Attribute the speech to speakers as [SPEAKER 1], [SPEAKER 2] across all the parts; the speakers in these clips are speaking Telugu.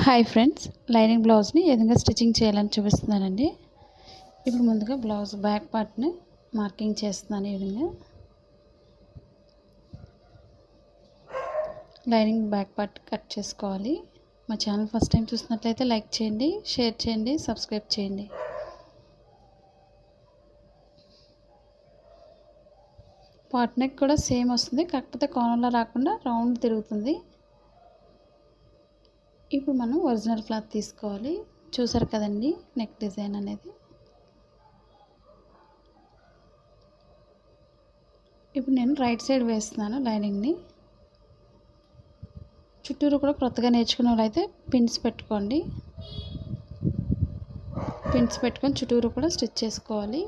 [SPEAKER 1] హాయ్ ఫ్రెండ్స్, లైనింగ్ బ్లౌజ్ని ఏ విధంగా స్టిచ్చింగ్ చేయాలని చూపిస్తున్నానండి. ఇప్పుడు ముందుగా బ్లౌజ్ బ్యాక్ పార్ట్ని మార్కింగ్ చేస్తున్నాను. ఈ విధంగా లైనింగ్ బ్యాక్ పార్ట్ కట్ చేసుకోవాలి. మా ఛానల్ ఫస్ట్ టైం చూసినట్లయితే లైక్ చేయండి, షేర్ చేయండి, సబ్స్క్రైబ్ చేయండి. పార్ట్ నెక్ కూడా సేమ్ వస్తుంది, కాకపోతే కార్నర్లో రాకుండా రౌండ్ తిరుగుతుంది. ఇప్పుడు మనం ఒరిజినల్ క్లాత్ తీసుకోవాలి. చూసారు కదండి నెక్ డిజైన్ అనేది. ఇప్పుడు నేను రైట్ సైడ్ వేస్తున్నాను లైనింగ్ని. చుట్టూరు కూడా కొత్తగా నేర్చుకునే వాళ్ళైతే పిన్స్ పెట్టుకోండి. పిన్స్ పెట్టుకొని చుట్టూరు కూడా స్టిచ్ చేసుకోవాలి.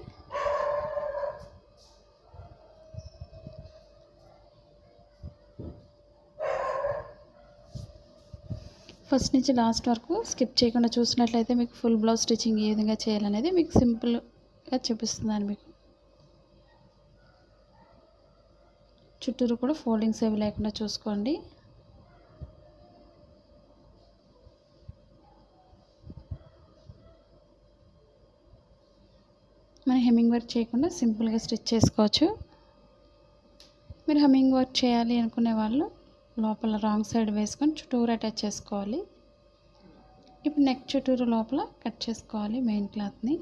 [SPEAKER 1] ఫస్ట్ నుంచి లాస్ట్ వరకు స్కిప్ చేయకుండా చూసినట్లయితే మీకు ఫుల్ బ్లౌజ్ స్టిచ్చింగ్ ఏ విధంగా చేయాలనేది మీకు సింపుల్గా చూపిస్తున్నాను. మీకు చుట్టూరు కూడా ఫోల్డింగ్స్ ఏవి లేకుండా చూసుకోండి. మనం హెమ్మింగ్ వర్క్ చేయకుండా సింపుల్గా స్టిచ్ చేసుకోవచ్చు. మీరు హెమ్మింగ్ వర్క్ చేయాలి అనుకునే వాళ్ళు లోపల రాంగ్ సైడ్ వేసుకొని చుట్టూరు అటాచ్ చేసుకోవాలి. ఇప్పుడు నెక్ చుట్టూరు లోపల కట్ చేసుకోవాలి మెయిన్ క్లాత్ని.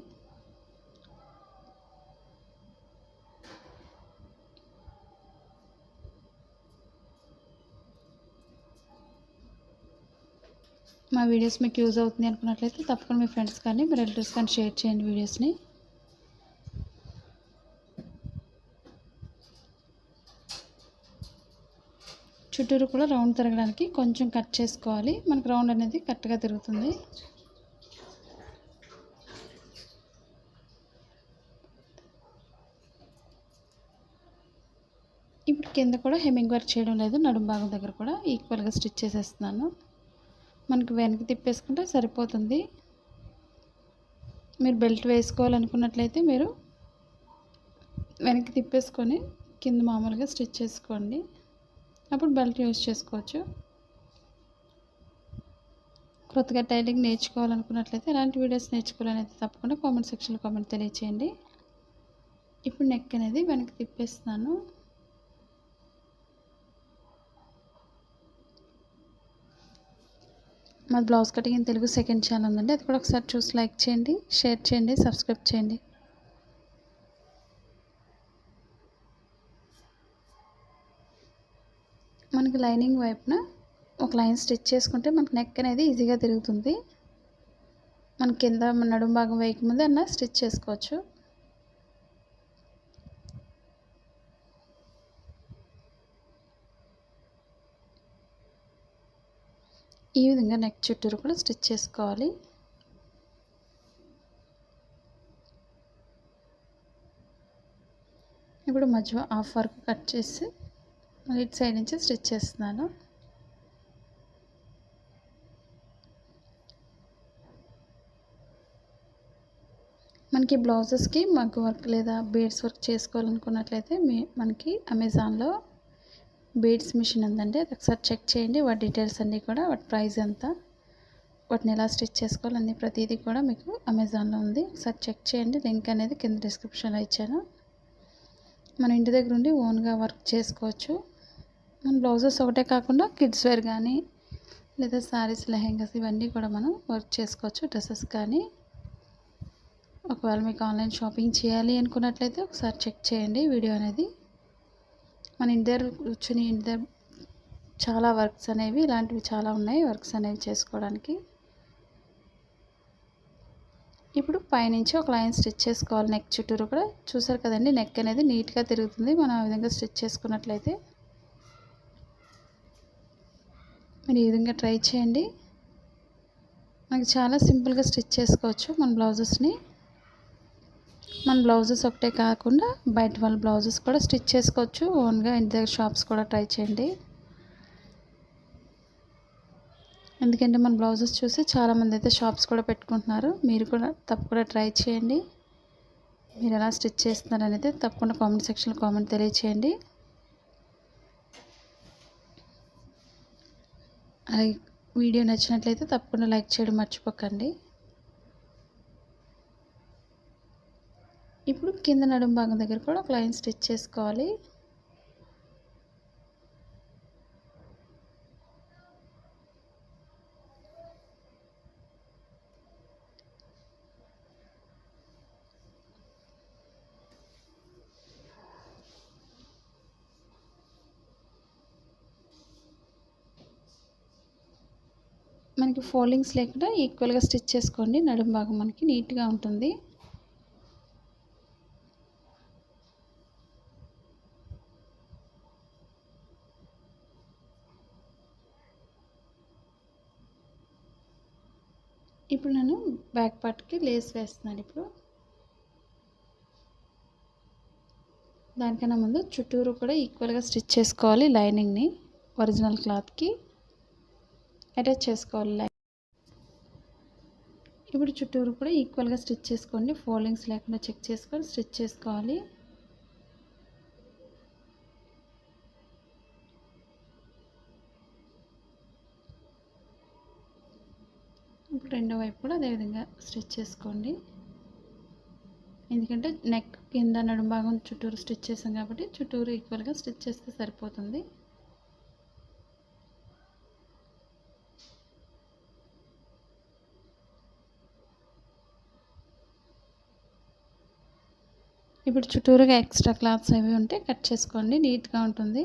[SPEAKER 1] మా వీడియోస్ మీకు యూజ్ అవుతుంది అనుకున్నట్లయితే తప్పకుండా మీ ఫ్రెండ్స్ కానీ మీ రిలేటివ్స్ కానీ షేర్ చేయండి వీడియోస్ని. చుట్టూరు కూడా రౌండ్ తిరగడానికి కొంచెం కట్ చేసుకోవాలి. మనకు రౌండ్ అనేది కరెక్ట్గా తిరుగుతుంది. ఇప్పుడు కింద కూడా హెమ్మింగ్ వర్క్ చేయడం లేదు, నడుము భాగం దగ్గర కూడా ఈక్వల్గా స్టిచ్ చేసేస్తున్నాను. మనకి వెనక్కి తిప్పేసుకుంటే సరిపోతుంది. మీరు బెల్ట్ వేసుకోవాలనుకున్నట్లయితే మీరు వెనక్కి తిప్పేసుకొని కింద మామూలుగా స్టిచ్ చేసుకోండి. అప్పుడు బెల్ట్ యూజ్ చేసుకోవచ్చు. కొత్తగా టైలింగ్ నేర్చుకోవాలనుకున్నట్లయితే ఎలాంటి వీడియోస్ నేర్చుకోవాలనేది తప్పకుండా కామెంట్ సెక్షన్లో కామెంట్ తెలియచేయండి. ఇప్పుడు నెక్ అనేది వెనక్కి తిప్పేస్తున్నాను. మా blouse cutting in Telugu second channel ఉందండి, అది కూడా ఒకసారి చూసి లైక్ చేయండి, షేర్ చేయండి, సబ్స్క్రైబ్ చేయండి. మనకి లైనింగ్ వైపున ఒక లైన్ స్టిచ్ చేసుకుంటే మనకి నెక్ అనేది ఈజీగా తిరుగుతుంది. మన కింద నడుము భాగం వేయకముందే అన్న స్టిచ్ చేసుకోవచ్చు. ఈ విధంగా నెక్ చుట్టూరు కూడా స్టిచ్ చేసుకోవాలి. ఇప్పుడు మధ్య హాఫ్ వరకు కట్ చేసి ఇటు సైడ్ నుంచి స్టిచ్ చేస్తున్నాను. మనకి బ్లౌజెస్కి మగ్గు వర్క్ లేదా బీడ్స్ వర్క్ చేసుకోవాలనుకున్నట్లయితే మనకి అమెజాన్లో బీడ్స్ మిషన్ ఉందండి, అది ఒకసారి చెక్ చేయండి. వాటి డీటెయిల్స్ అన్నీ కూడా, వాటి ప్రైస్ ఎంత, వాటిని ఎలా స్టిచ్ చేసుకోవాలన్నీ ప్రతిదీ కూడా మీకు అమెజాన్లో ఉంది. ఒకసారి చెక్ చేయండి. లింక్ అనేది కింద డిస్క్రిప్షన్లో ఇచ్చాను. మన ఇంటి దగ్గర ఉండి ఓన్గా వర్క్ చేసుకోవచ్చు. మన బ్లౌజెస్ ఒకటే కాకుండా కిడ్స్ వేర్ కానీ లేదా శారీస్, లెహెంగాస్ ఇవన్నీ కూడా మనం వర్క్ చేసుకోవచ్చు. డ్రెస్సెస్ కానీ. ఒకవేళ మీకు ఆన్లైన్ షాపింగ్ చేయాలి అనుకున్నట్లయితే ఒకసారి చెక్ చేయండి వీడియో అనేది. మన ఇంటి దగ్గర కూర్చొని ఇంటి దగ్గర చాలా వర్క్స్ అనేవి ఇలాంటివి చాలా ఉన్నాయి వర్క్స్ అనేవి చేసుకోవడానికి. ఇప్పుడు పైనుంచి ఒక లైన్ స్టిచ్ చేసుకోవాలి నెక్ చుట్టూరు కూడా. చూసారు కదండి, నెక్ అనేది నీట్గా తిరుగుతుంది మనం ఆ విధంగా స్టిచ్ చేసుకున్నట్లయితే. మీరు ఈ విధంగా ట్రై చేయండి. మనకి చాలా సింపుల్గా స్టిచ్ చేసుకోవచ్చు మన బ్లౌజెస్ని. మన బ్లౌజెస్ ఒకటే కాకుండా బయట వాళ్ళ బ్లౌజెస్ కూడా స్టిచ్ చేసుకోవచ్చు ఓన్గా. ఇంటి దగ్గర షాప్స్ కూడా ట్రై చేయండి. ఎందుకంటే మన బ్లౌజెస్ చూసి చాలామంది అయితే షాప్స్ కూడా పెట్టుకుంటున్నారు. మీరు కూడా తప్పకుండా ట్రై చేయండి. మీరు ఎలా స్టిచ్ చేస్తున్నారు అనేది తప్పకుండా కామెంట్ సెక్షన్లో కామెంట్ తెలియచేయండి. అలాగే వీడియో నచ్చినట్లయితే తప్పకుండా లైక్ చేయడం మర్చిపోకండి. ఇప్పుడు కింద నడుము భాగం దగ్గర కూడా ఒక లైన్ స్టిచ్ చేసుకోవాలి. మనకి ఫోల్డింగ్స్ లేకుండా ఈక్వల్గా స్టిచ్ చేసుకోండి. నడుము భాగం మనకి నీట్గా ఉంటుంది. ఇప్పుడు నేను బ్యాక్ పార్ట్కి లేస్ వేస్తున్నాను. ఇప్పుడు దానికన్నా ముందు చుట్టూరు కూడా ఈక్వల్గా స్టిచ్ చేసుకోవాలి. లైనింగ్ని ఒరిజినల్ క్లాత్కి అటాచ్ చేసుకోవాలి. ఇప్పుడు చుట్టూరు కూడా ఈక్వల్గా స్టిచ్ చేసుకోండి. ఫోల్డింగ్స్ లేకుండా చెక్ చేసుకొని స్టిచ్ చేసుకోవాలి. ఇప్పుడు రెండో వైపు కూడా అదేవిధంగా స్టిచ్ చేసుకోండి. ఎందుకంటే నెక్ కింద నడుము భాగం చుట్టూరు స్టిచ్ చేసాం కాబట్టి చుట్టూరు ఈక్వల్గా స్టిచ్ చేస్తే సరిపోతుంది. ఇప్పుడు చుట్టూరుగా ఎక్స్ట్రా క్లాత్స్ అవి ఉంటే కట్ చేసుకోండి. నీట్గా ఉంటుంది.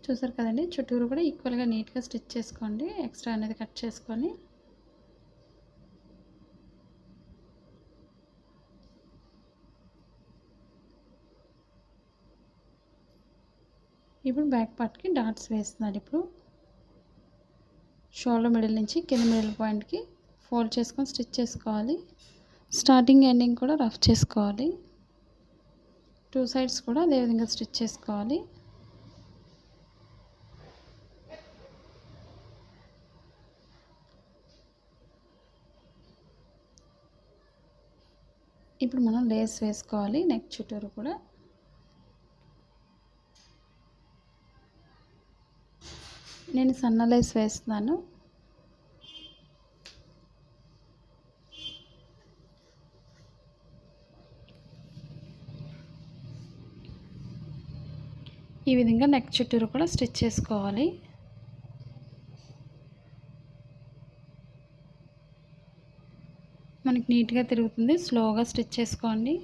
[SPEAKER 1] చూసారు కదండి, చుట్టూరు కూడా ఈక్వల్గా నీట్గా స్టిచ్ చేసుకోండి. ఎక్స్ట్రా అనేది కట్ చేసుకొని ఇప్పుడు బ్యాక్ పార్ట్కి డాట్స్ వేస్తున్నాను. ఇప్పుడు షోల్డర్ మిడిల్ నుంచి కింద మిడిల్ పాయింట్కి ఫోల్డ్ చేసుకొని స్టిచ్ చేసుకోవాలి. స్టార్టింగ్ ఎండింగ్ కూడా రఫ్ చేసుకోవాలి. టూ సైడ్స్ కూడా అదేవిధంగా స్టిచ్ చేసుకోవాలి. ఇప్పుడు మనం లేస్ వేసుకోవాలి. నెక్ చుట్టూరు కూడా నేను సన్న లేస్ వేస్తున్నాను. ఈ విధంగా నెక్ చుట్టూరు కూడా స్టిచ్ చేసుకోవాలి. మనకి నీట్గా తిరుగుతుంది. స్లోగా స్టిచ్ చేసుకోండి.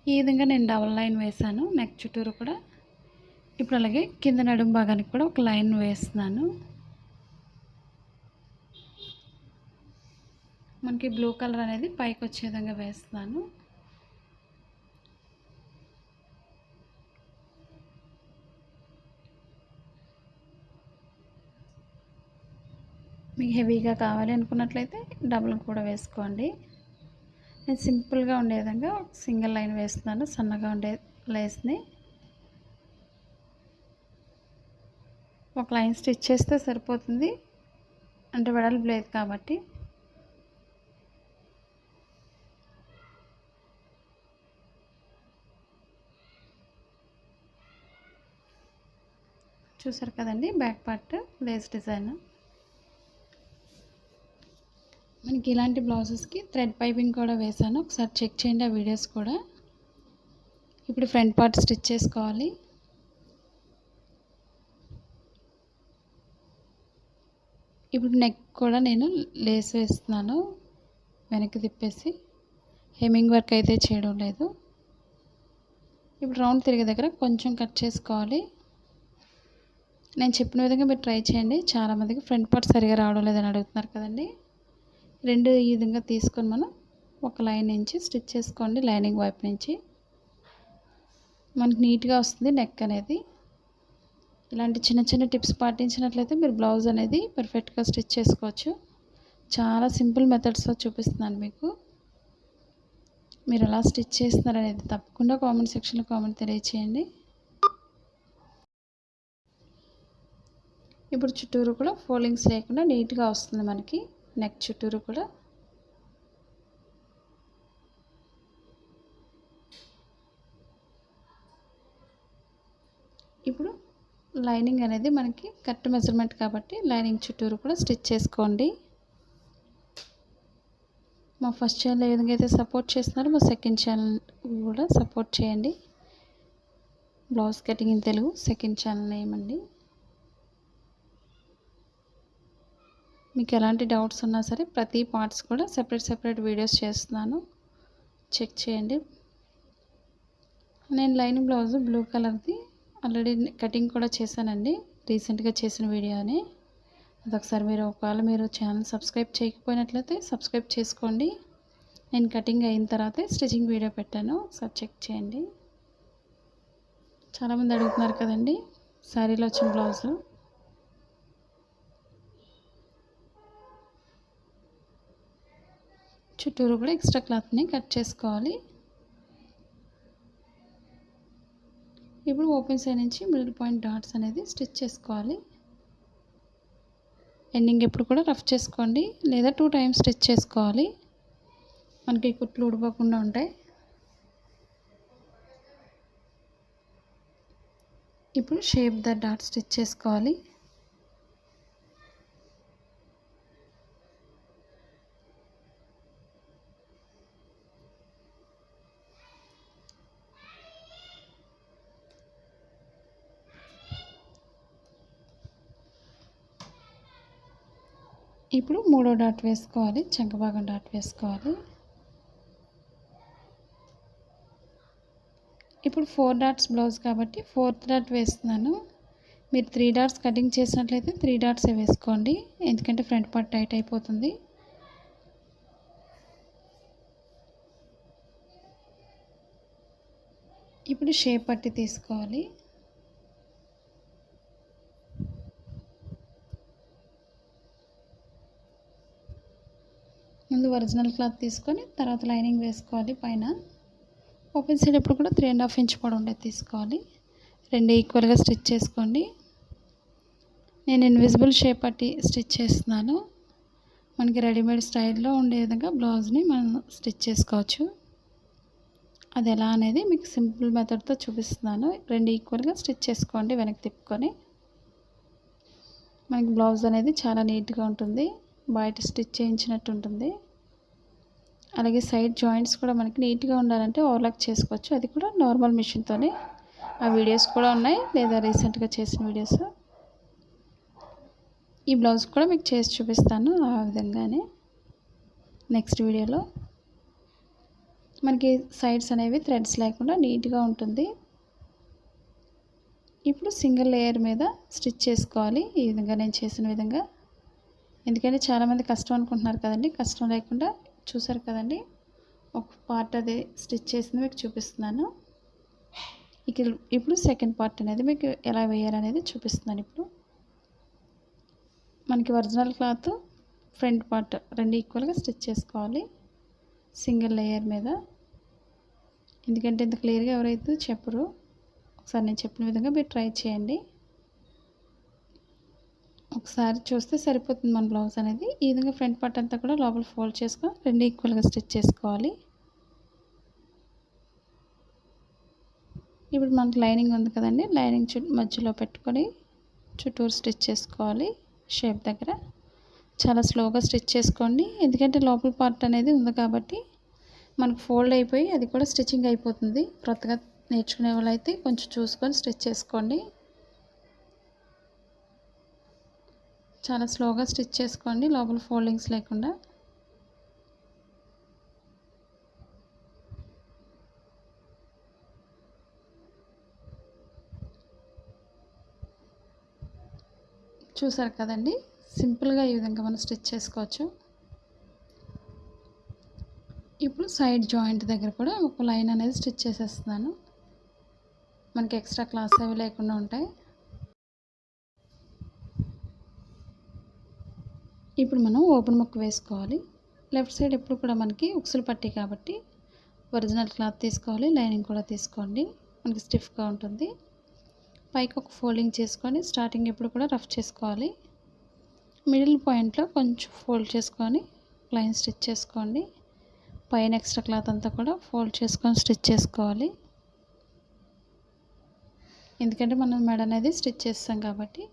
[SPEAKER 1] ఈ విధంగా నేను డబల్ లైన్ వేసాను నెక్ చుట్టూరు కూడా. ఇప్పుడు అలాగే కింద నడుము భాగానికి కూడా ఒక లైన్ వేస్తున్నాను. మనకి బ్లూ కలర్ అనేది పైకి వచ్చే విధంగా వేస్తున్నాను. మీకు హెవీగా కావాలి అనుకున్నట్లయితే డబుల్ కూడా వేసుకోండి. నేను సింపుల్గా ఉండే విధంగా సింగిల్ లైన్ వేస్తున్నాను. సన్నగా ఉండే లేస్ని ఒక లైన్ స్టిచ్ చేస్తే సరిపోతుంది. అంటే వెడల్పు లేదు కాబట్టి. చూసారు కదండి బ్యాక్ పార్ట్ లేస్ డిజైన్. మనకి ఇలాంటి బ్లౌజెస్కి థ్రెడ్ పైపింగ్ కూడా వేసాను. ఒకసారి చెక్ చేయండి ఆ వీడియోస్ కూడా. ఇప్పుడు ఫ్రంట్ పార్ట్ స్టిచ్ చేసుకోవాలి. ఇప్పుడు నెక్ కూడా నేను లేస్ వేస్తున్నాను. వెనక్కి తిప్పేసి హెమ్మింగ్ వర్క్ అయితే చేయడం లేదు. ఇప్పుడు రౌండ్ తిరిగే దగ్గర కొంచెం కట్ చేసుకోవాలి. నేను చెప్పిన విధంగా మీరు ట్రై చేయండి. చాలామందికి ఫ్రంట్ పార్ట్ సరిగా రావడం లేదని అడుగుతున్నారు కదండి. రెండు ఈ విధంగా తీసుకొని మనం ఒక లైన్ నుంచి స్టిచ్ చేసుకోండి. లైనింగ్ వైపు నుంచి మనకి నీట్గా వస్తుంది నెక్ అనేది. ఇలాంటి చిన్న చిన్న టిప్స్ పాటించినట్లయితే మీరు బ్లౌజ్ అనేది పర్ఫెక్ట్గా స్టిచ్ చేసుకోవచ్చు. చాలా సింపుల్ మెథడ్స్తో చూపిస్తున్నాను మీకు. మీరు ఎలా స్టిచ్ చేస్తున్నారు అనేది తప్పకుండా కామెంట్ సెక్షన్లో కామెంట్ తెలియచేయండి. ఇప్పుడు చుట్టూరు కూడా ఫోల్డింగ్స్ లేకుండా నీట్గా వస్తుంది మనకి నెక్ చుట్టూరు కూడా. ఇప్పుడు లైనింగ్ అనేది మనకి కరెక్ట్ మెజర్మెంట్ కాబట్టి లైనింగ్ చుట్టూరు కూడా స్టిచ్ చేసుకోండి. మా ఫస్ట్ ఛానల్ ఏ విధంగా అయితే సపోర్ట్ చేస్తున్నారో మా సెకండ్ ఛానల్ కూడా సపోర్ట్ చేయండి. Blouse cutting in Telugu second channel name అండి. మీకు ఎలాంటి డౌట్స్ ఉన్నా సరే ప్రతి పార్ట్స్ కూడా సెపరేట్ వీడియోస్ చేస్తున్నాను, చెక్ చేయండి. నేను లైనింగ్ బ్లౌజ్ బ్లూ కలర్ది ఆల్రెడీ కటింగ్ కూడా చేశానండి, రీసెంట్గా చేసిన వీడియోని. అదొకసారి ఒకవేళ మీరు ఛానల్ సబ్స్క్రైబ్ చేయకపోయినట్లయితే సబ్స్క్రైబ్ చేసుకోండి. నేను కటింగ్ అయిన తర్వాతే స్టిచ్చింగ్ వీడియో పెట్టాను, ఒకసారి చెక్ చేయండి. చాలామంది అడుగుతున్నారు కదండి శారీలో వచ్చిన బ్లౌజు. చుట్టూరు కూడా ఎక్స్ట్రా క్లాత్ని కట్ చేసుకోవాలి. ఇప్పుడు ఓపెన్ సైడ్ నుంచి మిడిల్ పాయింట్ డాట్స్ అనేది స్టిచ్ చేసుకోవాలి. ఎండింగ్ ఎప్పుడు కూడా రఫ్ చేసుకోండి, లేదా 2 టైమ్స్ స్టిచ్ చేసుకోవాలి, మనకి కుట్లు ఊడిపోకుండా ఉంటాయి. ఇప్పుడు షేప్ ద డాట్ స్టిచ్ చేసుకోవాలి. ఇప్పుడు 3వ డాట్ వేసుకోవాలి, చంక భాగం డాట్ వేసుకోవాలి. ఇప్పుడు 4 డాట్స్ బ్లౌజ్ కాబట్టి 4th డాట్ వేస్తున్నాను. మీరు 3 డాట్స్ కటింగ్ చేసినట్లయితే 3 డాట్సే వేసుకోండి, ఎందుకంటే ఫ్రంట్ పార్ట్ టైట్ అయిపోతుంది. ఇప్పుడు షేప్ పట్టి తీసుకోవాలి. ముందు ఒరిజినల్ క్లాత్ తీసుకొని తర్వాత లైనింగ్ వేసుకోవాలి పైన. ఓపెన్ సైడ్ ఎప్పుడు కూడా 3.5 ఇంచ్ పొడవు ఉండేది తీసుకోవాలి. 2 ఈక్వల్గా స్టిచ్ చేసుకోండి. నేను ఇన్విజిబుల్ షేప్ పట్టి స్టిచ్ చేస్తున్నాను. మనకి రెడీమేడ్ స్టైల్లో ఉండే విధంగా బ్లౌజ్ని మనం స్టిచ్ చేసుకోవచ్చు. అది ఎలా అనేది మీకు సింపుల్ మెథడ్తో చూపిస్తున్నాను. 2 ఈక్వల్గా స్టిచ్ చేసుకోండి వెనక్కి తిప్పుకొని. మనకి బ్లౌజ్ అనేది చాలా నీట్గా ఉంటుంది, బయట స్టిచ్ చేయించినట్టు ఉంటుంది. అలాగే సైడ్ జాయింట్స్ కూడా మనకి నీట్గా ఉండాలంటే ఓవర్లాక్ చేసుకోవచ్చు, అది కూడా నార్మల్ మిషన్తోనే. ఆ వీడియోస్ కూడా ఉన్నాయి, లేదా రీసెంట్గా చేసిన వీడియోస్. ఈ బ్లౌజ్ కూడా మీకు చేసి చూపిస్తాను ఆ విధంగానే నెక్స్ట్ వీడియోలో. మనకి సైడ్స్ అనేవి థ్రెడ్స్ లేకుండా నీట్గా ఉంటుంది. ఇప్పుడు సింగిల్ లేయర్ మీద స్టిచ్ చేసుకోవాలి, ఈ విధంగా నేను చేసిన విధంగా. ఎందుకంటే చాలామంది కష్టం అనుకుంటున్నారు కదండి, కష్టం లేకుండా చూసారు కదండి, ఒక పార్ట్ అది స్టిచ్ చేసింది మీకు చూపిస్తున్నాను. ఇప్పుడు సెకండ్ పార్ట్ అనేది మీకు ఎలా వేయాలనేది చూపిస్తున్నాను. ఇప్పుడు మనకి ఒరిజినల్ క్లాత్ ఫ్రంట్ పార్ట్ 2 ఈక్వల్గా స్టిచ్ చేసుకోవాలి సింగిల్ లేయర్ మీద. ఎందుకంటే ఇంత క్లియర్గా ఎవరైతే చెప్పరు, ఒకసారి నేను చెప్పిన విధంగా మీరు ట్రై చేయండి. ఒకసారి చూస్తే సరిపోతుంది మన బ్లౌజ్ అనేది. ఈ విధంగా ఫ్రంట్ పార్ట్ అంతా కూడా లోపల ఫోల్డ్ చేసుకొని 2 ఈక్వల్గా స్టిచ్ చేసుకోవాలి. ఇప్పుడు మనకి లైనింగ్ ఉంది కదండి, లైనింగ్ మధ్యలో పెట్టుకొని చుట్టూరు స్టిచ్ చేసుకోవాలి షేప్ దగ్గర. చాలా స్లోగా స్టిచ్ చేసుకోండి, ఎందుకంటే లోపల పార్ట్ అనేది ఉంది కాబట్టి మనకు ఫోల్డ్ అయిపోయి అది కూడా స్టిచ్చింగ్ అయిపోతుంది. కొత్తగా నేర్చుకునే వాళ్ళైతే కొంచెం చూసుకొని స్టిచ్ చేసుకోండి. చాలా స్లోగా స్టిచ్ చేసుకోండి లోపల ఫోల్డింగ్స్ లేకుండా. చూసారు కదండి, సింపుల్గా ఈ విధంగా మనం స్టిచ్ చేసుకోవచ్చు. ఇప్పుడు సైడ్ జాయింట్ దగ్గర కూడా ఒక లైన్ అనేది స్టిచ్ చేసేస్తున్నాను, మనకి ఎక్స్ట్రా క్లాస్ అవి లేకుండా ఉంటాయి. ఇప్పుడు మనం ఓపెన్ ముక్క వేసుకోవాలి. లెఫ్ట్ సైడ్ ఎప్పుడు కూడా మనకి ఉక్సులు పట్టి కాబట్టి ఒరిజినల్ క్లాత్ తీసుకోవాలి, లైనింగ్ కూడా తీసుకోండి, మనకి స్టిఫ్గా ఉంటుంది. పైకి ఒక ఫోల్డింగ్ చేసుకొని స్టార్టింగ్ ఎప్పుడు కూడా రఫ్ చేసుకోవాలి. మిడిల్ పాయింట్లో కొంచెం ఫోల్డ్ చేసుకొని లైన్ స్టిచ్ చేసుకోండి. పైన ఎక్స్ట్రా క్లాత్ అంతా కూడా ఫోల్డ్ చేసుకొని స్టిచ్ చేసుకోవాలి. ఎందుకంటే మనం మెడ అనేది స్టిచ్ చేస్తాం కాబట్టి.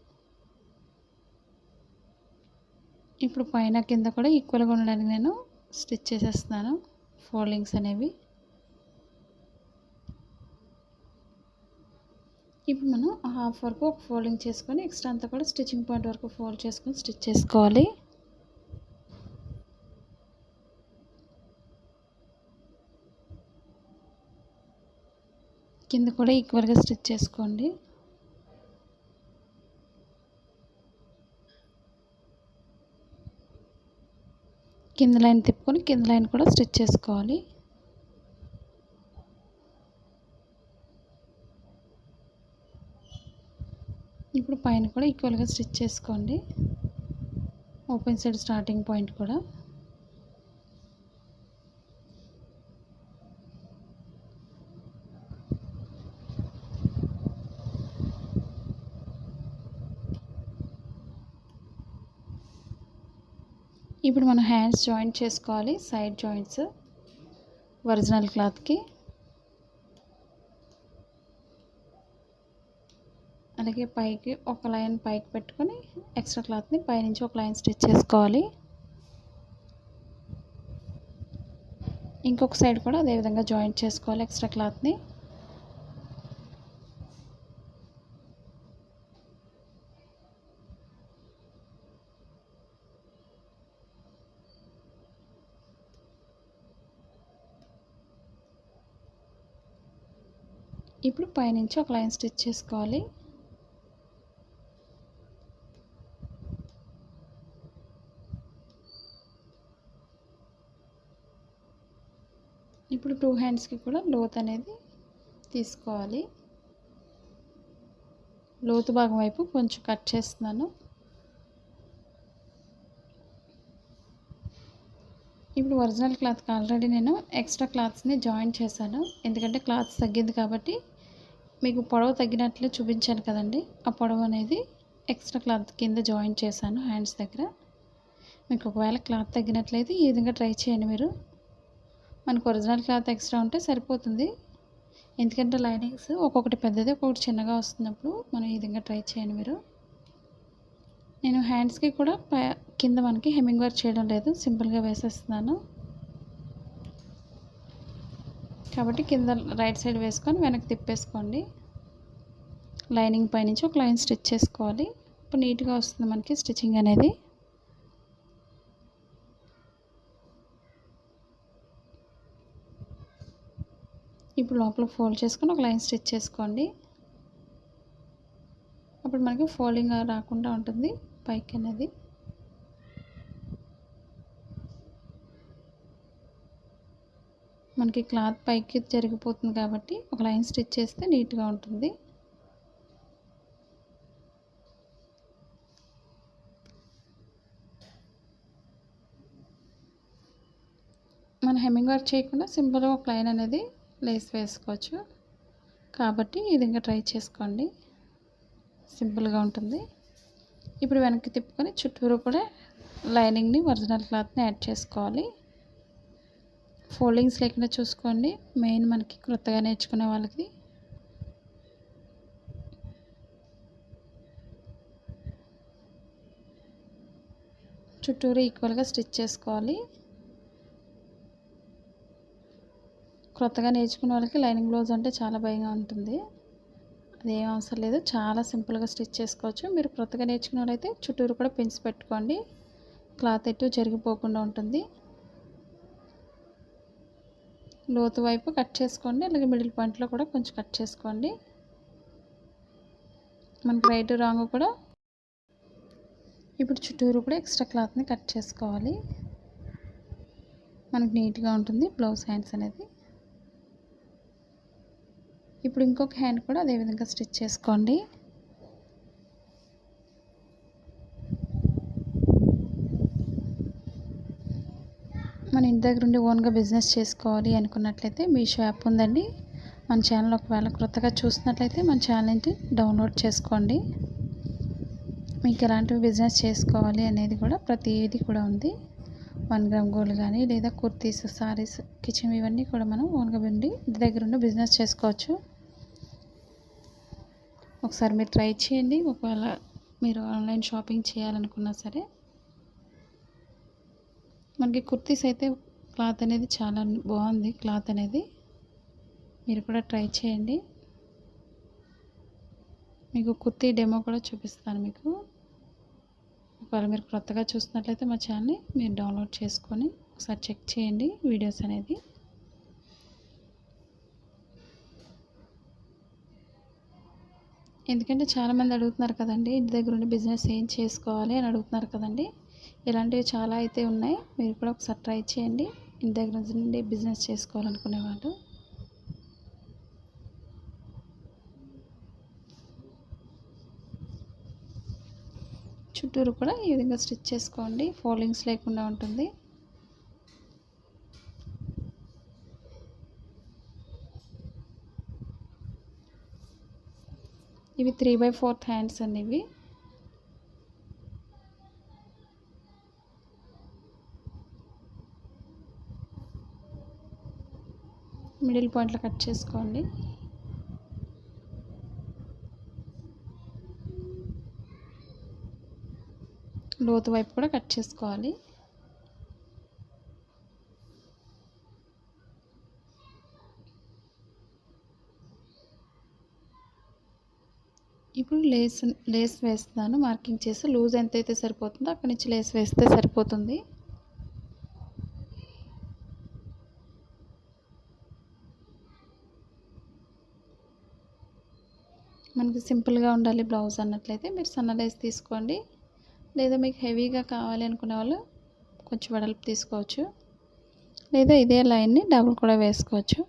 [SPEAKER 1] ఇప్పుడు పైన కింద కూడా ఈక్వల్గా ఉండడానికి నేను స్టిచ్ చేసేస్తున్నాను ఫోల్డింగ్స్ అనేవి. ఇప్పుడు మనం హాఫ్ వరకు ఒక ఫోల్డింగ్ చేసుకొని ఎక్స్ట్రా అంతా కూడా స్టిచ్చింగ్ పాయింట్ వరకు ఫోల్డ్ చేసుకొని స్టిచ్ చేసుకోవాలి. కింద కూడా ఈక్వల్గా స్టిచ్ చేసుకోండి. కింద లైన్ తిప్పుకొని కింద లైన్ కూడా స్టిచ్ చేసుకోవాలి. ఇప్పుడు పైన కూడా ఈక్వల్గా స్టిచ్ చేసుకోండి. ఓపెన్ సైడ్ స్టార్టింగ్ పాయింట్ కూడా. ఇప్పుడు మనం హ్యాండ్స్ జాయింట్ చేసుకోవాలి. సైడ్ జాయింట్స్ ఒరిజినల్ క్లాత్కి. అలాగే పైకి ఒక లైన్ పైకి పెట్టుకొని ఎక్స్ట్రా క్లాత్ని పైనుంచి ఒక లైన్ స్టిచ్ చేసుకోవాలి. ఇంకొక సైడ్ కూడా అదేవిధంగా జాయింట్ చేసుకోవాలి ఎక్స్ట్రా క్లాత్ని. ఇప్పుడు పైనుంచి ఒక లైన్ స్టిచ్ చేసుకోవాలి. ఇప్పుడు 2 హ్యాండ్స్కి కూడా లోత్ అనేది తీసుకోవాలి. లోతు భాగం వైపు కొంచెం కట్ చేస్తున్నాను. ఇప్పుడు ఒరిజినల్ క్లాత్కి ఆల్రెడీ నేను ఎక్స్ట్రా క్లాత్స్ని జాయిన్ చేశాను. ఎందుకంటే క్లాత్ తగ్గింది కాబట్టి మీకు పొడవు తగ్గినట్లే చూపించాను కదండి. ఆ పొడవు అనేది ఎక్స్ట్రా క్లాత్ కింద జాయిన్ చేశాను హ్యాండ్స్ దగ్గర. మీకు ఒకవేళ క్లాత్ తగ్గినట్లయితే ఈ విధంగా ట్రై చేయండి మీరు. మనకు ఒరిజినల్ క్లాత్ ఎక్స్ట్రా ఉంటే సరిపోతుంది. ఎందుకంటే లైనింగ్స్ ఒక్కొక్కటి పెద్దది ఒక్కొక్కటి చిన్నగా వస్తున్నప్పుడు మనం ఈ విధంగా ట్రై చేయండి మీరు. నేను హ్యాండ్స్కి కూడా కింద మనకి హెమ్మింగ్ వర్క్ చేయడం లేదు, సింపుల్గా వేసేస్తున్నాను. కాబట్టి కింద రైట్ సైడ్ వేసుకొని వెనక్కి తిప్పేసుకోండి. లైనింగ్ పైనుంచి ఒక లైన్ స్టిచ్ చేసుకోవాలి. ఇప్పుడు నీట్గా వస్తుంది మనకి స్టిచ్చింగ్ అనేది. ఇప్పుడు లోపల ఫోల్డ్ చేసుకొని ఒక లైన్ స్టిచ్ చేసుకోండి. అప్పుడు మనకి ఫోల్డింగ్ రాకుండా ఉంటుంది పైకి అనేది. మనకి క్లాత్ పైకి జరిగిపోతుంది కాబట్టి ఒక లైన్ స్టిచ్ చేస్తే నీట్గా ఉంటుంది. మన హెమ్మింగ్ వర్క్ చేయకుండా సింపుల్గా ఒక లైన్ అనేది లేస్ వేసుకోవచ్చు. కాబట్టి ఈ విధంగా ట్రై చేసుకోండి, సింపుల్గా ఉంటుంది. ఇప్పుడు వెనక్కి తిప్పుకొని చుట్టూరు కూడా లైనింగ్ని ఒరిజినల్ క్లాత్ని యాడ్ చేసుకోవాలి. ఫోల్డింగ్స్ లేకుండా చూసుకోండి, మెయిన్ మనకి కొత్తగా నేర్చుకునే వాళ్ళకి. చుట్టూరు ఈక్వల్గా స్టిచ్ చేసుకోవాలి. కొత్తగా నేర్చుకునే వాళ్ళకి లైనింగ్ బ్లౌజ్ అంటే చాలా భయంగా ఉంటుంది. అదేం అవసరం లేదు, చాలా సింపుల్గా స్టిచ్ చేసుకోవచ్చు. మీరు కొత్తగా నేర్చుకునే వాళ్ళైతే చుట్టూరు కూడా పిన్స్ పెట్టుకోండి, క్లాత్ ఎటు జరిగిపోకుండా ఉంటుంది. లోతు వైపు కట్ చేసుకోండి, అలాగే మిడిల్ పాయింట్లో కూడా కొంచెం కట్ చేసుకోండి. మనకి రైట్ రాంగ్ కూడా. ఇప్పుడు చుట్టూరు కూడా ఎక్స్ట్రా క్లాత్ని కట్ చేసుకోవాలి. మనకి నీట్గా ఉంటుంది బ్లౌజ్ హ్యాండ్స్ అనేది. ఇప్పుడు ఇంకొక హ్యాండ్ కూడా అదేవిధంగా స్టిచ్ చేసుకోండి. మన ఇంటి దగ్గర ఉండి ఓన్గా బిజినెస్ చేసుకోవాలి అనుకున్నట్లయితే మీషో యాప్ ఉందండి. మన ఛానల్ ఒకవేళ కొత్తగా చూస్తున్నట్లయితే మన ఛానల్ని డౌన్లోడ్ చేసుకోండి. మీకు ఎలాంటి బిజినెస్ చేసుకోవాలి అనేది కూడా ప్రతిదీ కూడా ఉంది. 1 గ్రామ్ గోల్డ్ కానీ లేదా కుర్తీస్, సారీస్, కిచెన్ ఇవన్నీ కూడా మనం ఓన్గా ఉండి ఇంటి దగ్గర ఉండి బిజినెస్ చేసుకోవచ్చు. ఒకసారి మీరు ట్రై చేయండి. ఒకవేళ మీరు ఆన్లైన్ షాపింగ్ చేయాలనుకున్నా సరే, మనకి కుర్తీస్ అయితే క్లాత్ అనేది చాలా బాగుంది. క్లాత్ అనేది మీరు కూడా ట్రై చేయండి. మీకు కుర్తీ డెమో కూడా చూపిస్తాను మీకు. ఒకవేళ మీరు కొత్తగా చూస్తున్నట్లయితే మా ఛానల్ని మీరు డౌన్లోడ్ చేసుకొని ఒకసారి చెక్ చేయండి వీడియోస్ అనేది. ఎందుకంటే చాలామంది అడుగుతున్నారు కదండి, ఇంటి దగ్గర ఉండి బిజినెస్ ఏం చేసుకోవాలి అని అడుగుతున్నారు కదండి. ఇలాంటివి చాలా అయితే ఉన్నాయి. మీరు కూడా ఒకసారి ట్రై చేయండి ఇంటి దగ్గర నుండి బిజినెస్ చేసుకోవాలనుకునే వాళ్ళు. చుట్టూరు కూడా ఈ విధంగా స్టిచ్ చేసుకోండి. ఫోల్డింగ్స్ లేకుండా ఉంటుంది. ఇవి 3/4 హ్యాండ్స్ అండి. ఇవి మిడిల్ పాయింట్లో కట్ చేసుకోండి. లోతు వైపు కూడా కట్ చేసుకోవాలి. ఇప్పుడు లేస్ వేస్తున్నాను. మార్కింగ్ చేసి లూజ్ ఎంతైతే సరిపోతుందో అక్కడి నుంచి లేస్ వేస్తే సరిపోతుంది. మనకి సింపుల్గా ఉండాలి బ్లౌజ్ అన్నట్లయితే మీరు సన్న లేస్ తీసుకోండి. లేదా మీకు హెవీగా కావాలి అనుకునే వాళ్ళు కొంచెం వెడల్పు తీసుకోవచ్చు. లేదా ఇదే లైన్ని డబుల్ కూడా వేసుకోవచ్చు.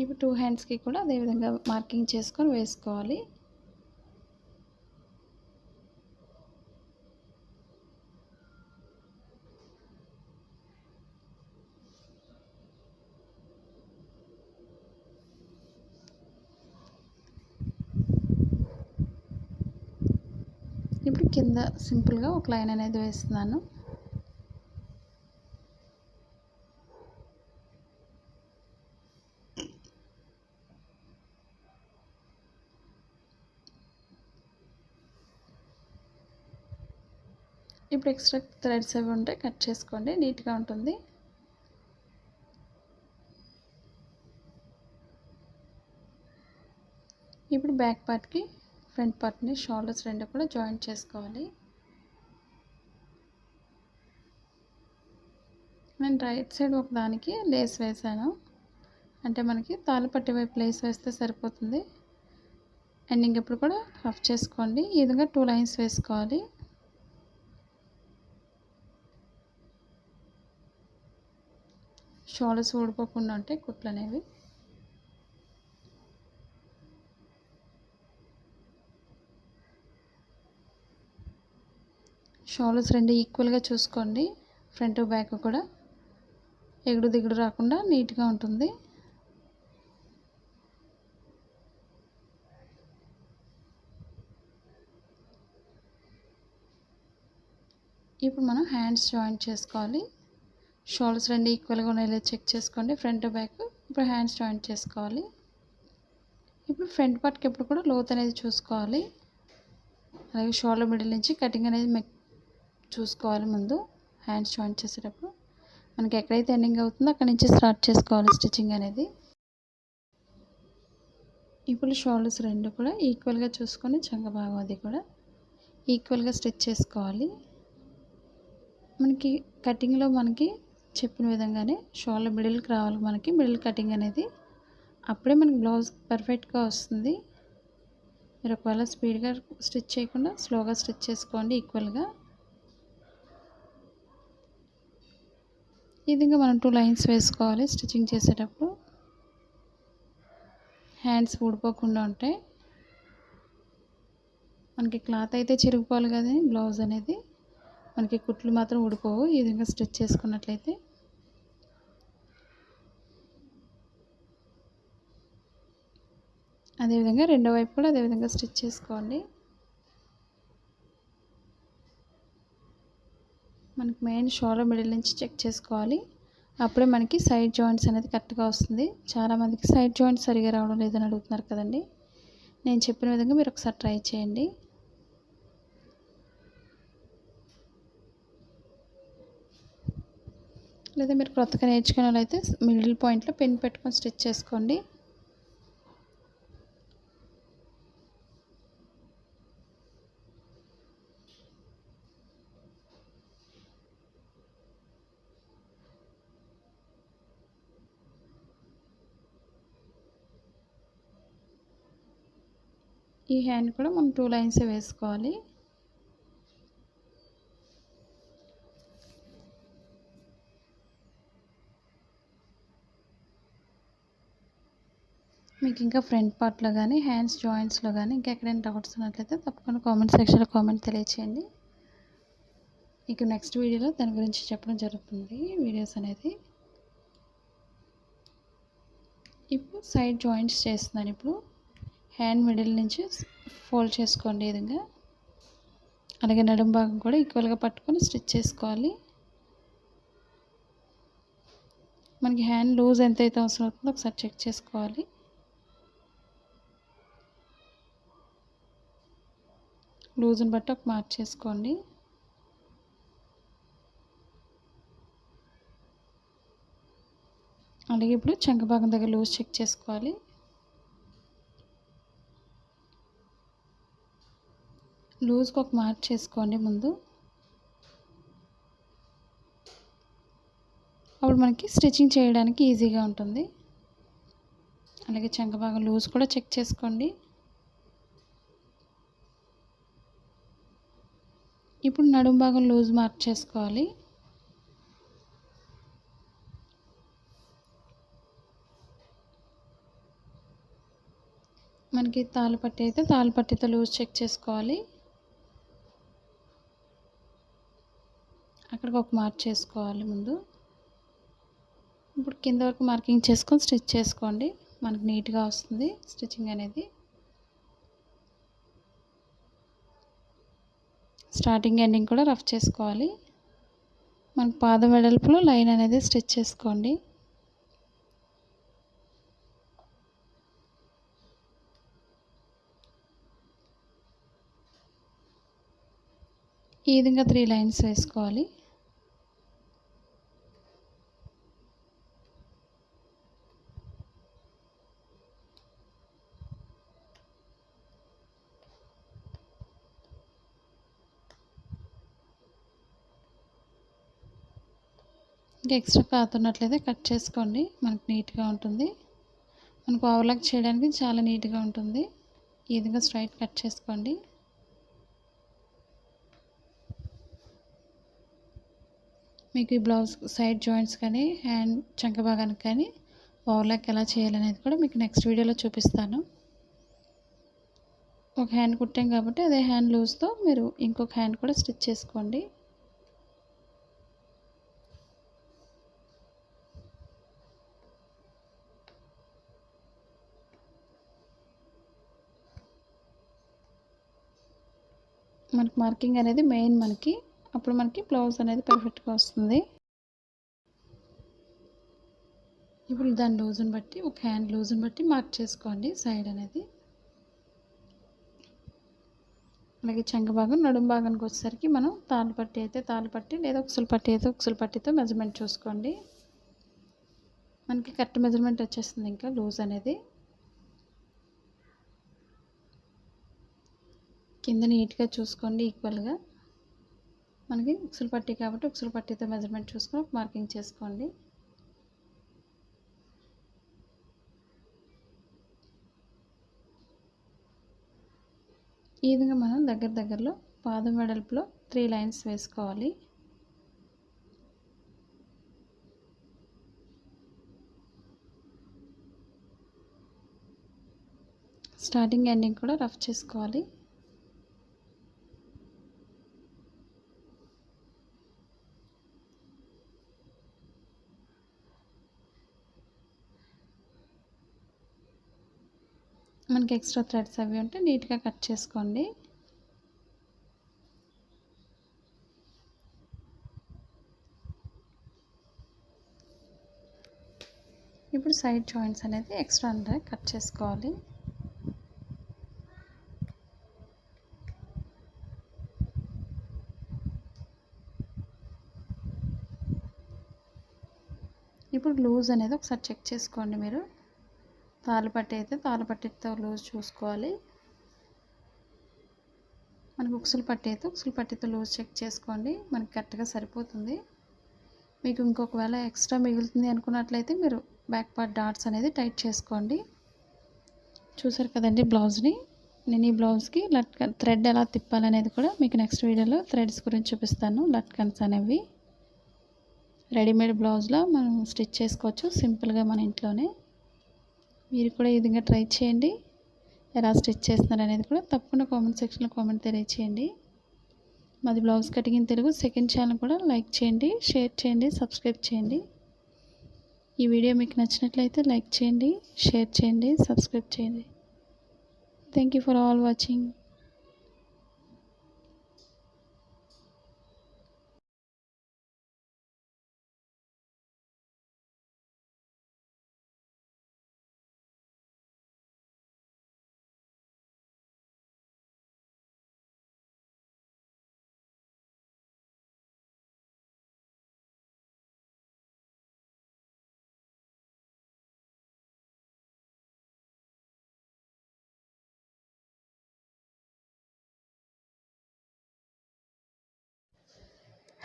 [SPEAKER 1] ఇప్పుడు 2 హ్యాండ్స్కి కూడా అదేవిధంగా మార్కింగ్ చేసుకొని వేసుకోవాలి. ఇప్పుడు కింద సింపుల్గా ఒక లైన్ అనేది వేస్తున్నాను. ఇప్పుడు ఎక్స్ట్రా థ్రెడ్స్ అవి ఉంటే కట్ చేసుకోండి, నీట్గా ఉంటుంది. ఇప్పుడు బ్యాక్ పార్ట్కి ఫ్రంట్ పార్ట్ని షోల్డర్స్ రెండు కూడా జాయింట్ చేసుకోవాలి. నేను రైట్ సైడ్ ఒక దానికి లేస్ వేసాను. అంటే మనకి తాళ్ళపట్టి వైపు లేస్ వేస్తే సరిపోతుంది. ఎండింగ్ ఎప్పుడు కూడా రఫ్ చేసుకోండి. ఈ విధంగా 2 లైన్స్ వేసుకోవాలి. షోల్డర్స్ ఊడిపోకుండా ఉంటాయి కుట్లు అనేవి. షోల్డర్స్ రెండు ఈక్వల్గా చూసుకోండి. ఫ్రంట్ బ్యాక్ కూడా ఎగుడు దిగుడు రాకుండా నీట్గా ఉంటుంది. ఇప్పుడు మనం హ్యాండ్స్ జాయింట్ చేసుకోవాలి. షోల్డర్స్ రెండు ఈక్వల్గా ఉండేలా చెక్ చేసుకోండి ఫ్రంట్ బ్యాక్. ఇప్పుడు హ్యాండ్స్ జాయింట్ చేసుకోవాలి. ఇప్పుడు ఫ్రంట్ పార్ట్కి ఎప్పుడు కూడా లోత్ అనేది చూసుకోవాలి. అలాగే షోల్డర్ మిడిల్ నుంచి కటింగ్ అనేది చూసుకోవాలి. ముందు హ్యాండ్స్ జాయింట్ చేసేటప్పుడు మనకి ఎక్కడైతే ఎండింగ్ అవుతుందో అక్కడి నుంచి స్టార్ట్ చేసుకోవాలి స్టిచ్చింగ్ అనేది. ఇప్పుడు షోల్డర్స్ రెండు కూడా ఈక్వల్గా చూసుకొని చంక భాగం అది కూడా ఈక్వల్గా స్టిచ్ చేసుకోవాలి. మనకి కటింగ్లో మనకి చెప్పిన విధంగానే షోల్డర్ మిడిల్కి రావాలి. మనకి మిడిల్ కటింగ్ అనేది అప్పుడే మనకి బ్లౌజ్ పర్ఫెక్ట్గా వస్తుంది. మీరు ఒకవేళ స్పీడ్గా స్టిచ్ చేయకుండా స్లోగా స్టిచ్ చేసుకోండి ఈక్వల్గా. ఈ విధంగా మనం 2 లైన్స్ వేసుకోవాలి స్టిచ్చింగ్ చేసేటప్పుడు. హ్యాండ్స్ ఊడిపోకుండా ఉంటాయి. మనకి క్లాత్ అయితే చిరిగిపోవాలి కదా బ్లౌజ్ అనేది. మనకి కుట్లు మాత్రం ఊడిపోవు ఈ విధంగా స్టిచ్ చేసుకున్నట్లయితే. అదేవిధంగా రెండో వైపు కూడా అదేవిధంగా స్టిచ్ చేసుకోండి. మనకి మెయిన్ షోల్డర్ మిడిల్ నుంచి చెక్ చేసుకోవాలి. అప్పుడే మనకి సైడ్ జాయింట్స్ అనేది కరెక్ట్గా వస్తుంది. చాలామందికి సైడ్ జాయింట్స్ సరిగా రావడం లేదని అడుగుతున్నారు కదండి. నేను చెప్పిన విధంగా మీరు ఒకసారి ట్రై చేయండి. లేదా మీరు కొత్తగా నేర్చుకునే వాళ్ళైతే మిడిల్ పాయింట్లో పిన్ పెట్టుకొని స్టిచ్ చేసుకోండి. ఈ హ్యాండ్ కూడా మనం 2 లైన్స్ వేసుకోవాలి. మీకు ఇంకా ఫ్రంట్ పార్ట్‌లో గానీ, హ్యాండ్స్ జాయింట్స్‌లో గానీ ఇంకెక్కడైనా డౌట్స్ ఉన్నట్లయితే తప్పకుండా కామెంట్ సెక్షన్‌లో కామెంట్ తెలియచేయండి. మీకు నెక్స్ట్ వీడియోలో దాని గురించి చెప్పడం జరుగుతుంది వీడియోస్ అనేది. ఇప్పుడు సైడ్ జాయింట్స్ చేస్తున్నాను. ఇప్పుడు హ్యాండ్ మిడిల్ నుంచి ఫోల్డ్ చేసుకోండి ఈ విధంగా. అలాగే నడుము భాగం కూడా ఈక్వల్గా పట్టుకొని స్టిచ్ చేసుకోవాలి. మనకి హ్యాండ్ లూజ్ ఎంతైతే అవసరం అవుతుందో ఒకసారి చెక్ చేసుకోవాలి. లూజ్ని బట్టి ఒక మార్క్ చేసుకోండి. అలాగే ఇప్పుడు చంక భాగం దగ్గర లూజ్ చెక్ చేసుకోవాలి. లూజ్కి ఒక మార్క్ చేసుకోండి ముందు. అప్పుడు మనకి స్టిచ్చింగ్ చేయడానికి ఈజీగా ఉంటుంది. అలాగే చంక భాగం లూజ్ కూడా చెక్ చేసుకోండి. ఇప్పుడు నడుము భాగం లూజ్ మార్క్ చేసుకోవాలి. మనకి తాళ్ళపట్టి అయితే తాళ్ళపట్టితో లూజ్ చెక్ చేసుకోవాలి. అక్కడికి ఒక మార్క్ చేసుకోవాలి ముందు. ఇప్పుడు కింద వరకు మార్కింగ్ చేసుకొని స్టిచ్ చేసుకోండి. మనకు నీట్గా వస్తుంది స్టిచ్చింగ్ అనేది. స్టార్టింగ్ ఎండింగ్ కూడా రఫ్ చేసుకోవాలి. మనకు పాదం వెడల్పులో లైన్ అనేది స్టిచ్ చేసుకోండి. ఈ విధంగా 3 లైన్స్ వేసుకోవాలి. ఇంకా ఎక్స్ట్రా క్లాత్ ఉన్నట్లయితే కట్ చేసుకోండి. మనకు నీట్గా ఉంటుంది. మనకు ఓవర్లాక్ చేయడానికి చాలా నీట్గా ఉంటుంది. ఈ విధంగా స్ట్రైట్ కట్ చేసుకోండి. మీకు ఈ బ్లౌజ్ సైడ్ జాయింట్స్ కానీ హ్యాండ్ చంక భాగానికి కానీ ఓవర్లాక్ ఎలా చేయాలనేది కూడా మీకు నెక్స్ట్ వీడియోలో చూపిస్తాను. ఒక హ్యాండ్ కుట్టాం కాబట్టి అదే హ్యాండ్ లూజ్తో మీరు ఇంకొక హ్యాండ్ కూడా స్టిచ్ చేసుకోండి. మనకి మార్కింగ్ అనేది మెయిన్ మనకి. అప్పుడు మనకి బ్లౌజ్ అనేది పర్ఫెక్ట్గా వస్తుంది. ఇప్పుడు దాని లూజ్ని బట్టి ఒక హ్యాండ్ లూజ్ని బట్టి మార్క్ చేసుకోండి సైడ్ అనేది. అలాగే చంక భాగం నడుము భాగానికి వచ్చేసరికి మనం తాళ్ళపట్టి అయితే తాళ్ళపట్టి లేదా ఉక్సులు పట్టి అయితే ఉక్సులు పట్టితో మెజర్మెంట్ చూసుకోండి. మనకి కరెక్ట్ మెజర్మెంట్ వచ్చేస్తుంది ఇంకా లూజ్ అనేది. కింద నీట్గా చూసుకోండి ఈక్వల్గా. మనకి ఉక్సులు పట్టి కాబట్టి ఉక్సులు పట్టితో మెజర్మెంట్ చూసుకొని మార్కింగ్ చేసుకోండి. ఈ విధంగా మనం దగ్గరలో పాదం వెడల్పులో 3 లైన్స్ వేసుకోవాలి. స్టార్టింగ్ ఎండింగ్ కూడా రఫ్ చేసుకోవాలి. మనకి ఎక్స్ట్రా థ్రెడ్స్ అవి ఉంటే నీట్గా కట్ చేసుకోండి. ఇప్పుడు సైడ్ జాయింట్స్ అనేది ఎక్స్ట్రా అంటే కట్ చేసుకోవాలి. ఇప్పుడు లూజ్ అనేది ఒకసారి చెక్ చేసుకోండి. మీరు తాళ్ళపట్టి అయితే తాళ్ళపట్టితో లూజ్ చూసుకోవాలి. మనకు ఉక్సులు పట్టి అయితే ఉక్సులు పట్టితో లూజ్ చెక్ చేసుకోండి. మనకి కరెక్ట్గా సరిపోతుంది. మీకు ఇంకొకవేళ ఎక్స్ట్రా మిగులుతుంది అనుకున్నట్లయితే మీరు బ్యాక్ పార్ట్ డాట్స్ అనేది టైట్ చేసుకోండి. చూసారు కదండి బ్లౌజ్ని. నేను ఈ బ్లౌజ్కి లట్కన్ థ్రెడ్ ఎలా తిప్పాలనేది కూడా మీకు నెక్స్ట్ వీడియోలో థ్రెడ్స్ గురించి చూపిస్తాను. లట్కన్స్ అనేవి రెడీమేడ్ బ్లౌజ్లో మనం స్టిచ్ చేసుకోవచ్చు సింపుల్గా మన ఇంట్లోనే. మీరు కూడా ఈ విధంగా ట్రై చేయండి. ఎలా స్టిచ్ చేస్తున్నారు అనేది కూడా తప్పకుండా కామెంట్ సెక్షన్లో కామెంట్ తెలియచేయండి. మాది blouse cutting in Telugu second channel కూడా లైక్ చేయండి, షేర్ చేయండి, సబ్స్క్రైబ్ చేయండి. ఈ వీడియో మీకు నచ్చినట్లయితే లైక్ చేయండి, షేర్ చేయండి, సబ్స్క్రైబ్ చేయండి. Thank you for all watching.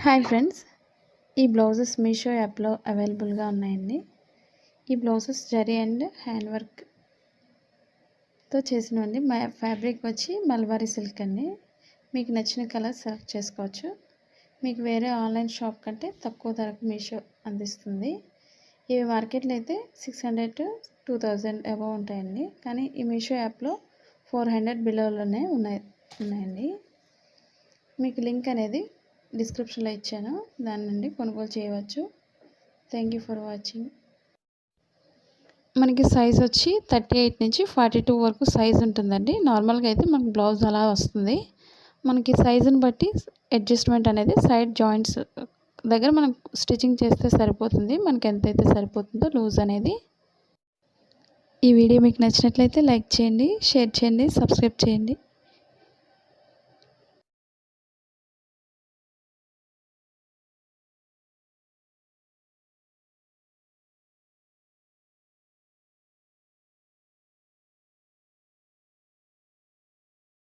[SPEAKER 1] Hi friends, ఈ బ్లౌజెస్ మీషో యాప్లో అవైలబుల్గా ఉన్నాయండి. ఈ బ్లౌజెస్ జరీ అండ్ హ్యాండ్ వర్క్తో చేసినవండి. ఫ్యాబ్రిక్ వచ్చి మల్బారీ సిల్క్ అండి. మీకు నచ్చిన కలర్ సెలెక్ట్ చేసుకోవచ్చు. మీకు వేరే ఆన్లైన్ షాప్ కంటే తక్కువ ధరకు మీషో అందిస్తుంది. ఇవి మార్కెట్లో అయితే 600 to 2000 అబవ్ ఉంటాయండి. కానీ ఈ మీషో యాప్లో 400 బిలోలోనే ఉన్నాయండి. మీకు లింక్ అనేది డిస్క్రిప్షన్లో ఇచ్చాను, దాని నుండి కొనుగోలు చేయవచ్చు. Thank you for watching. మనకి సైజ్ వచ్చి 38 నుంచి 42 వరకు సైజ్ ఉంటుందండి. నార్మల్గా అయితే మనకి బ్లౌజ్ అలా వస్తుంది. మనకి సైజుని బట్టి అడ్జస్ట్మెంట్ అనేది సైడ్ జాయింట్స్ దగ్గర మనం స్టిచ్చింగ్ చేస్తే సరిపోతుంది. మనకి ఎంతైతే సరిపోతుందో లూజ్ అనేది. ఈ వీడియో మీకు నచ్చినట్లయితే లైక్ చేయండి, షేర్ చేయండి, సబ్స్క్రైబ్ చేయండి.